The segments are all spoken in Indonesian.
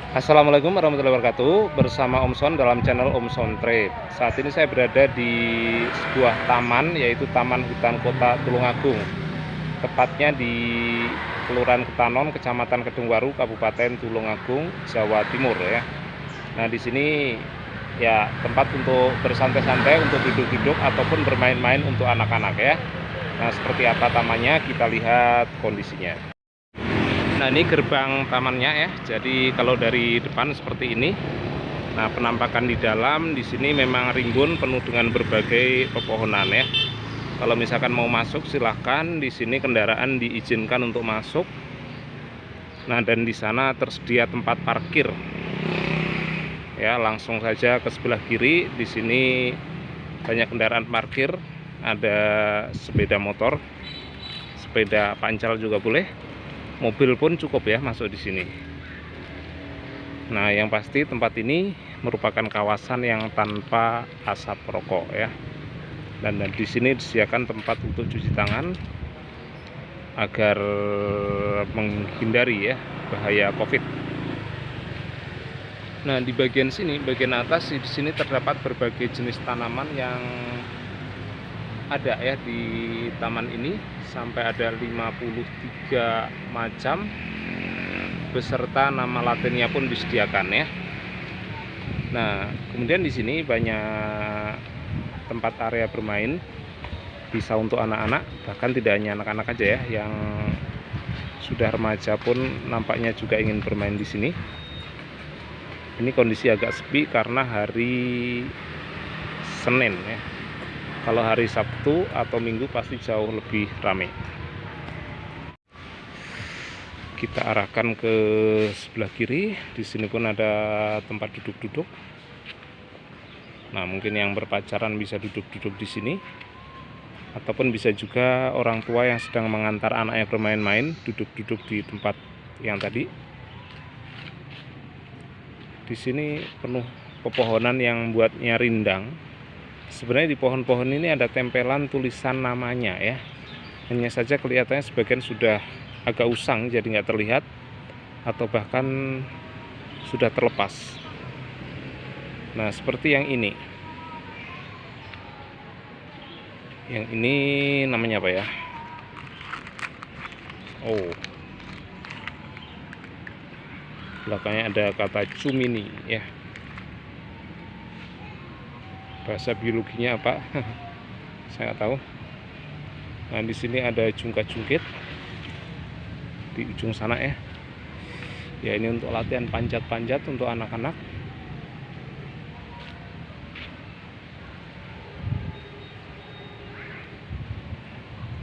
Assalamualaikum warahmatullahi wabarakatuh. Bersama Om Son dalam channel Om Son Trip. Saat ini saya berada di sebuah taman, yaitu Taman Hutan Kota Tulungagung. Tepatnya di Kelurahan Ketanon, Kecamatan Kedungwaru, Kabupaten Tulungagung, Jawa Timur ya. Nah, di sini ya tempat untuk bersantai-santai, untuk duduk-duduk ataupun bermain-main untuk anak-anak ya. Nah, seperti apa tamannya, kita lihat kondisinya. Nah, ini gerbang tamannya ya. Jadi kalau dari depan seperti ini. Nah, penampakan di dalam di sini memang rimbun, penuh dengan berbagai pepohonan ya. Kalau misalkan mau masuk silahkan, di sini kendaraan diizinkan untuk masuk. Nah, dan di sana tersedia tempat parkir. Ya, langsung saja ke sebelah kiri. Di sini banyak kendaraan parkir, ada sepeda motor, sepeda pancal juga boleh. Mobil pun cukup ya masuk di sini. Nah, yang pasti tempat ini merupakan kawasan yang tanpa asap rokok ya. Dan di sini disediakan tempat untuk cuci tangan agar menghindari ya bahaya Covid. Nah, di bagian sini, bagian atas di sini terdapat berbagai jenis tanaman yang ada ya di taman ini, sampai ada 53 macam beserta nama latinnya pun disediakan ya. Nah, kemudian di sini banyak tempat area bermain, bisa untuk anak-anak, bahkan tidak hanya anak-anak aja ya, yang sudah remaja pun nampaknya juga ingin bermain di sini. Ini kondisi agak sepi karena hari Senin ya. Kalau hari Sabtu atau Minggu pasti jauh lebih ramai. Kita arahkan ke sebelah kiri. Di sini pun ada tempat duduk-duduk. Nah, mungkin yang berpacaran bisa duduk-duduk di sini. Ataupun bisa juga orang tua yang sedang mengantar anaknya bermain-main, duduk-duduk di tempat yang tadi. Di sini penuh pepohonan yang buatnya rindang. Sebenarnya di pohon-pohon ini ada tempelan tulisan namanya ya. Hanya saja kelihatannya sebagian sudah agak usang, jadi nggak terlihat, atau bahkan sudah terlepas. Nah, seperti yang ini. Yang ini namanya apa ya? Oh, belakangnya ada kata cumini ya. Bahasa biologinya apa? Saya nggak tahu. Nah, di sini ada jungkat-jungkit di ujung sana ya. Ya, ini untuk latihan panjat-panjat untuk anak-anak.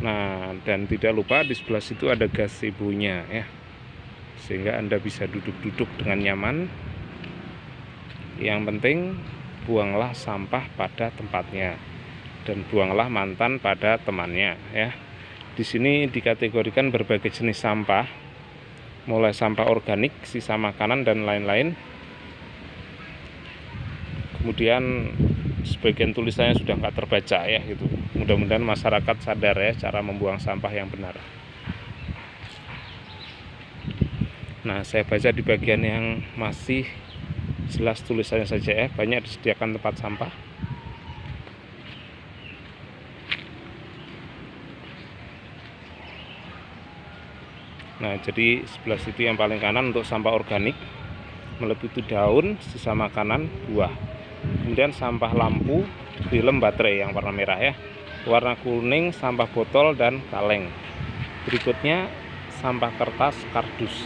Nah, dan tidak lupa di sebelah situ ada gazebo-nya ya. Sehingga Anda bisa duduk-duduk dengan nyaman. Yang penting buanglah sampah pada tempatnya dan buanglah mantan pada temannya ya. Di sini dikategorikan berbagai jenis sampah, mulai sampah organik, sisa makanan dan lain-lain. Kemudian sebagian tulisannya sudah nggak terbaca ya gitu. Mudah-mudahan masyarakat sadar ya cara membuang sampah yang benar. Nah, saya baca di bagian yang masih jelas tulisannya saja ya, banyak disediakan tempat sampah. Nah, jadi sebelah situ yang paling kanan untuk sampah organik, meliputi daun, sisa makanan, buah. Kemudian sampah lampu, film baterai yang warna merah ya. Warna kuning sampah botol dan kaleng. Berikutnya sampah kertas, kardus.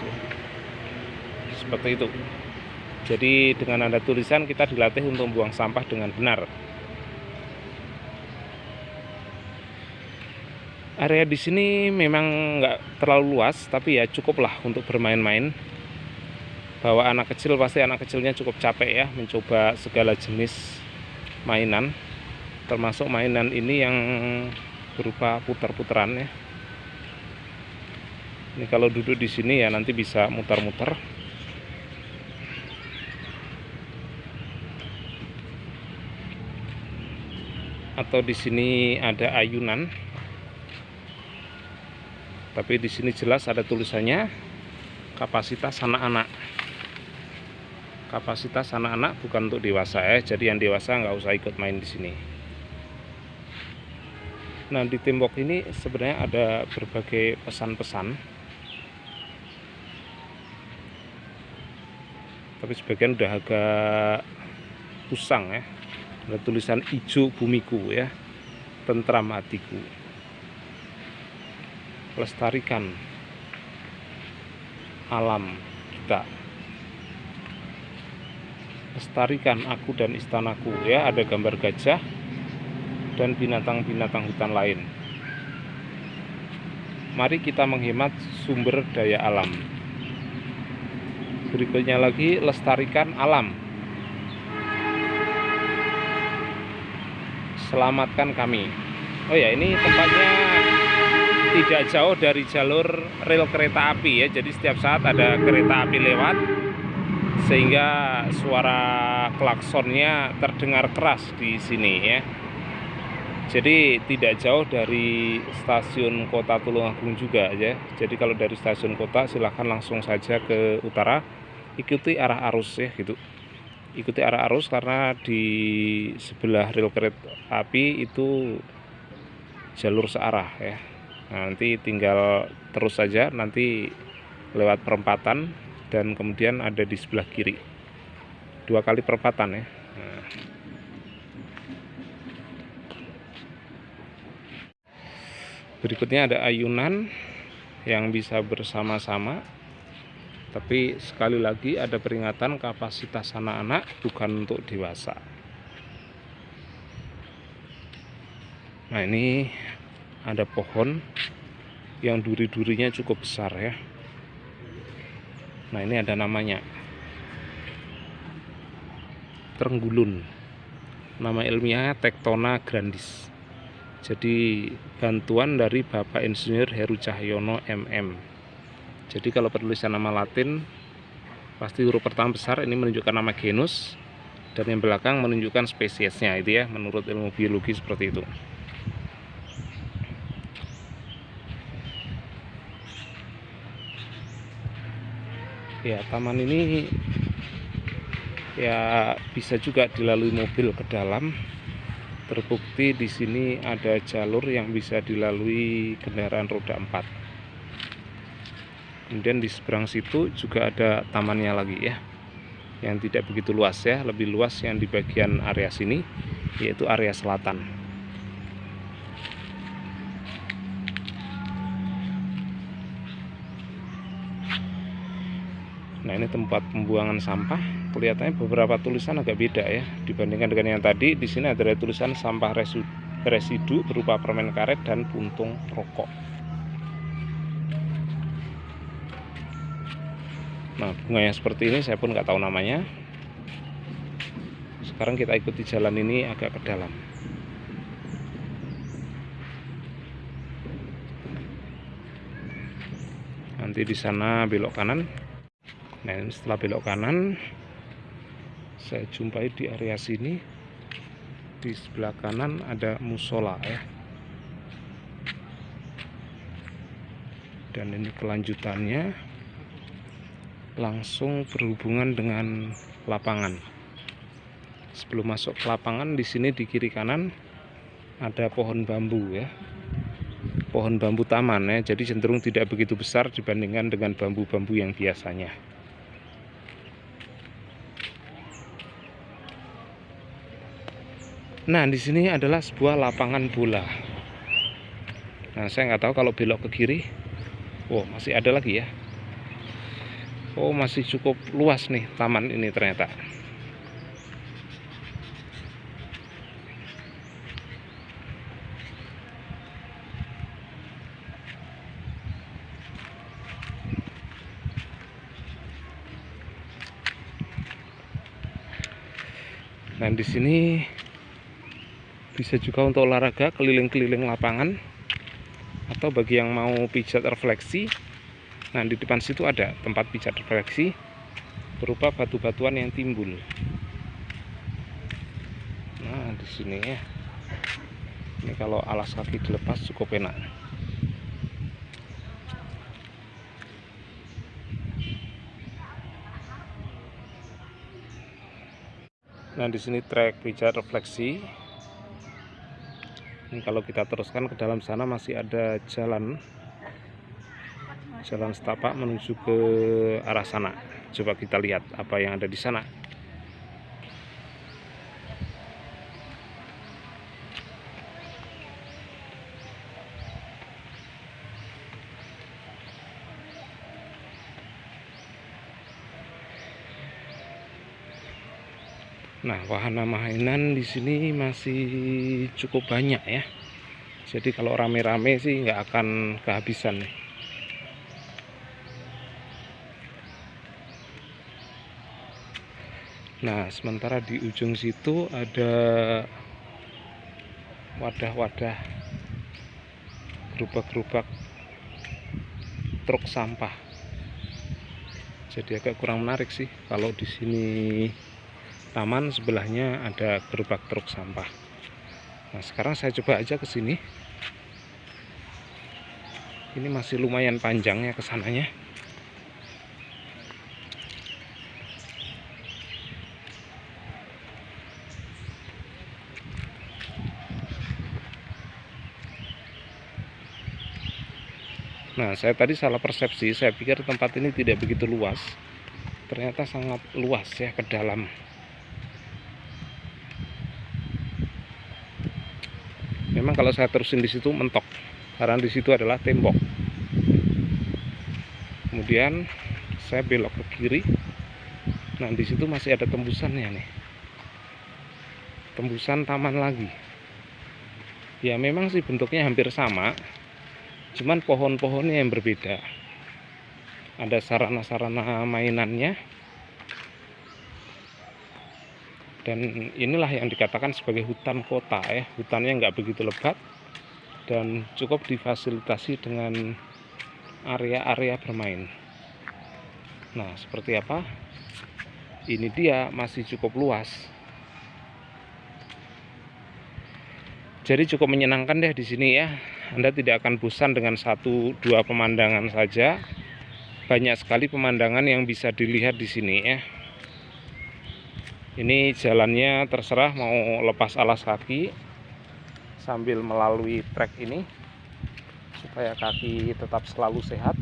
Seperti itu. Jadi dengan ada tulisan kita dilatih untuk membuang sampah dengan benar. Area di sini memang nggak terlalu luas, tapi ya cukuplah untuk bermain-main. Bawa anak kecil, pasti anak kecilnya cukup capek ya mencoba segala jenis mainan, termasuk mainan ini yang berupa putar-putaran ya. Ini kalau duduk di sini ya nanti bisa muter-muter. Atau di sini ada ayunan. Tapi di sini jelas ada tulisannya kapasitas anak-anak. kapasitas anak-anak, bukan untuk dewasa ya. Jadi yang dewasa nggak usah ikut main di sini. Nah, di tembok ini sebenarnya ada berbagai pesan-pesan, tapi sebagian udah agak usang ya. Ada tulisan "Ijo bumiku" ya, "Tentram hatiku", "Lestarikan alam kita", "Lestarikan aku dan istanaku" ya. Ada gambar gajah dan binatang-binatang hutan lain. Mari kita menghemat sumber daya alam. Berikutnya lagi, lestarikan alam, selamatkan kami. Oh ya, ini tempatnya tidak jauh dari jalur rel kereta api ya. Jadi setiap saat ada kereta api lewat, sehingga suara klaksonnya terdengar keras di sini ya. Jadi tidak jauh dari stasiun kota Tulungagung juga ya. Jadi kalau dari stasiun kota silahkan langsung saja ke utara, ikuti arah arus ya gitu. Ikuti arah arus karena di sebelah rel kereta api itu jalur searah ya. Nah, nanti tinggal terus saja, nanti lewat perempatan dan kemudian ada di sebelah kiri. 2 kali perempatan ya. Nah. Berikutnya ada ayunan yang bisa bersama-sama, tapi sekali lagi ada peringatan kapasitas anak-anak, bukan untuk dewasa. Nah, ini ada pohon yang duri-durinya cukup besar ya. Nah, ini ada namanya, Trenggulun. Nama ilmiahnya Tectona grandis. Jadi bantuan dari Bapak Insinyur Heru Cahyono MM. Jadi kalau penulisan nama Latin pasti huruf pertama besar, ini menunjukkan nama genus, dan yang belakang menunjukkan spesiesnya itu ya, menurut ilmu biologi seperti itu. Ya, taman ini ya bisa juga dilalui mobil ke dalam. Terbukti di sini ada jalur yang bisa dilalui kendaraan roda 4. Kemudian di seberang situ juga ada tamannya lagi ya, yang tidak begitu luas ya, lebih luas yang di bagian area sini, yaitu area selatan. Nah, ini tempat pembuangan sampah. Kelihatannya beberapa tulisan agak beda ya dibandingkan dengan yang tadi. Di sini ada tulisan sampah residu berupa permen karet dan puntung rokok. Nah, bunga yang seperti ini saya pun nggak tahu namanya. Sekarang kita ikuti jalan ini agak ke dalam. Nanti di sana belok kanan. Nah, setelah belok kanan saya jumpai di area sini, di sebelah kanan ada musola ya. Dan ini kelanjutannya langsung berhubungan dengan lapangan. Sebelum masuk ke lapangan, di sini di kiri kanan ada pohon bambu ya. Pohon bambu taman ya, jadi cenderung tidak begitu besar dibandingkan dengan bambu-bambu yang biasanya. Nah, di sini adalah sebuah lapangan bola. Nah, saya nggak tahu kalau belok ke kiri. Oh, masih ada lagi ya. Oh, masih cukup luas nih taman ini ternyata. Nah, di sini bisa juga untuk olahraga keliling-keliling lapangan, atau bagi yang mau pijat refleksi. Nah, di depan situ ada tempat pijat refleksi berupa batu-batuan yang timbul. Nah, di sini ya. Ini kalau alas kaki dilepas cukup enak. Nah, di sini trek pijat refleksi. Ini kalau kita teruskan ke dalam sana masih ada jalan setapak menuju ke arah sana. Coba kita lihat apa yang ada di sana. Nah, wahana mainan di sini masih cukup banyak ya. Jadi kalau rame-rame sih nggak akan kehabisan nih. Nah, sementara di ujung situ ada wadah-wadah gerobak-gerobak truk sampah. Jadi agak kurang menarik sih kalau di sini taman, sebelahnya ada gerobak truk sampah. Nah, sekarang saya coba aja ke sini. Ini masih lumayan panjang ya ke sananya. Nah, saya tadi salah persepsi. Saya pikir tempat ini tidak begitu luas. Ternyata sangat luas ya ke dalam. Memang kalau saya terusin di situ mentok, karena di situ adalah tembok. Kemudian saya belok ke kiri. Nah, di situ masih ada tembusannya nih. Tembusan taman lagi. Ya, memang sih bentuknya hampir sama. Cuman pohon-pohonnya yang berbeda. Ada sarana-sarana mainannya. Dan inilah yang dikatakan sebagai hutan kota ya. Hutannya nggak begitu lebat dan cukup difasilitasi dengan area-area bermain. Nah, seperti apa? Ini dia masih cukup luas. Jadi cukup menyenangkan deh di sini ya. Anda tidak akan bosan dengan 1-2 pemandangan saja. Banyak sekali pemandangan yang bisa dilihat di sini ya. Ini jalannya terserah mau lepas alas kaki sambil melalui trek ini supaya kaki tetap selalu sehat.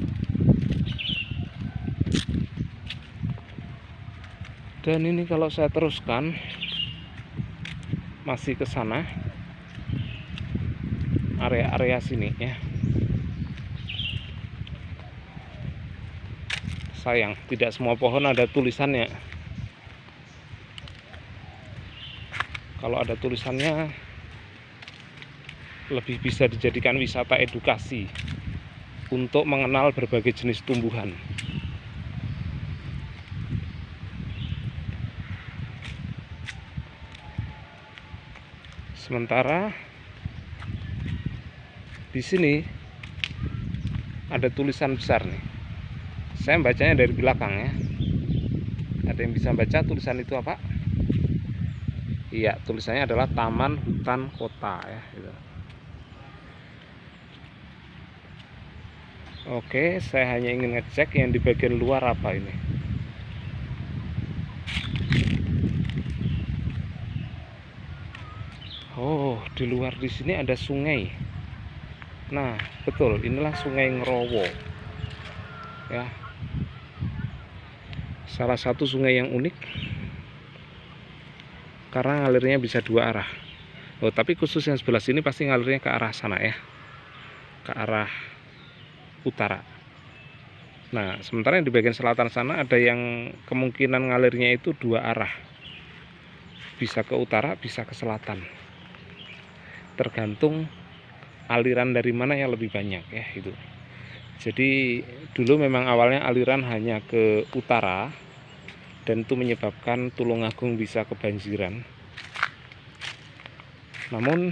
Dan ini kalau saya teruskan masih ke sana, area-area sini ya. Sayang tidak semua pohon ada tulisannya. Kalau ada tulisannya lebih bisa dijadikan wisata edukasi untuk mengenal berbagai jenis tumbuhan. Sementara di sini ada tulisan besar nih. Saya bacanya dari belakang ya. Ada yang bisa baca tulisan itu apa? Iya, tulisannya adalah Taman Hutan Kota ya. Gitu. Oke, saya hanya ingin ngecek yang di bagian luar apa ini. Oh, di luar di sini ada sungai. Nah, betul, inilah Sungai Ngerowo. Ya. Salah satu sungai yang unik karena ngalirnya bisa 2 arah. Oh, tapi khusus yang sebelah sini pasti ngalirnya ke arah sana ya. Ke arah utara. Nah, sementara yang di bagian selatan sana ada yang kemungkinan ngalirnya itu 2 arah. Bisa ke utara, bisa ke selatan. Tergantung aliran dari mana yang lebih banyak ya itu. Jadi dulu memang awalnya aliran hanya ke utara dan itu menyebabkan Tulungagung bisa kebanjiran. Namun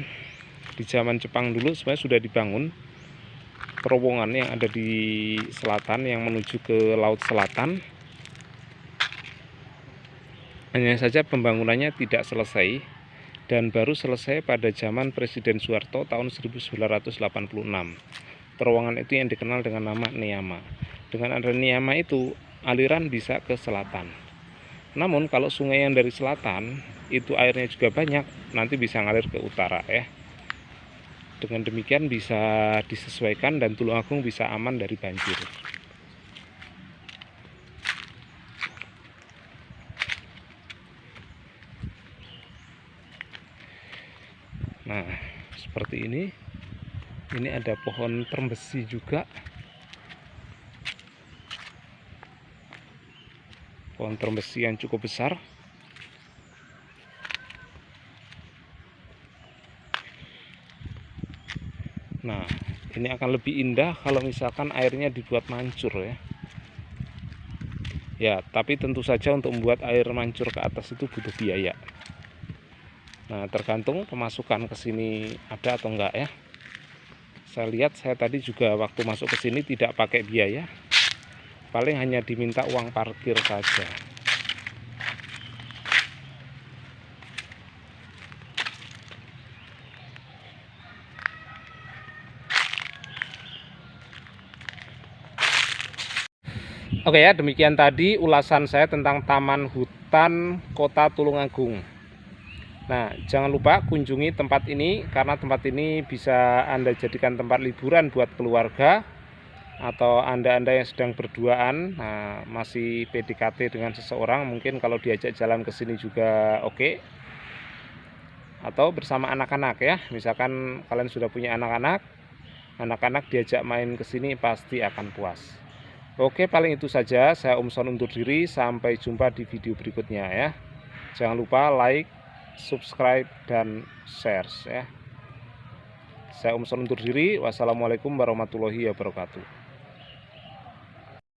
di zaman Jepang dulu sebenarnya sudah dibangun terowongan yang ada di selatan yang menuju ke Laut Selatan. Hanya saja pembangunannya tidak selesai dan baru selesai pada zaman Presiden Soeharto tahun 1986. Terowongan itu yang dikenal dengan nama Neyama. Dengan ada Neyama itu, aliran bisa ke selatan. Namun kalau sungai yang dari selatan itu airnya juga banyak, nanti bisa ngalir ke utara ya. Dengan demikian bisa disesuaikan dan Tulungagung bisa aman dari banjir. Nah, seperti ini. Ini ada pohon terembesi juga. Pohon terembesi yang cukup besar. Nah, ini akan lebih indah kalau misalkan airnya dibuat mancur ya. Ya, tapi tentu saja untuk membuat air mancur ke atas itu butuh biaya. Nah, tergantung pemasukan ke sini ada atau enggak ya. Saya lihat saya tadi juga waktu masuk ke sini tidak pakai biaya. Paling hanya diminta uang parkir saja. Oke ya, demikian tadi ulasan saya tentang Taman Hutan Kota Tulungagung. Nah, jangan lupa kunjungi tempat ini karena tempat ini bisa Anda jadikan tempat liburan buat keluarga atau Anda-Anda yang sedang berduaan, nah, masih PDKT dengan seseorang, mungkin kalau diajak jalan ke sini juga oke. Atau bersama anak-anak ya. Misalkan kalian sudah punya anak-anak diajak main ke sini pasti akan puas. Oke, paling itu saja. Saya Son undur diri. Sampai jumpa di video berikutnya ya. Jangan lupa like, subscribe, dan share ya. Saya Son undur diri. Wassalamualaikum warahmatullahi wabarakatuh.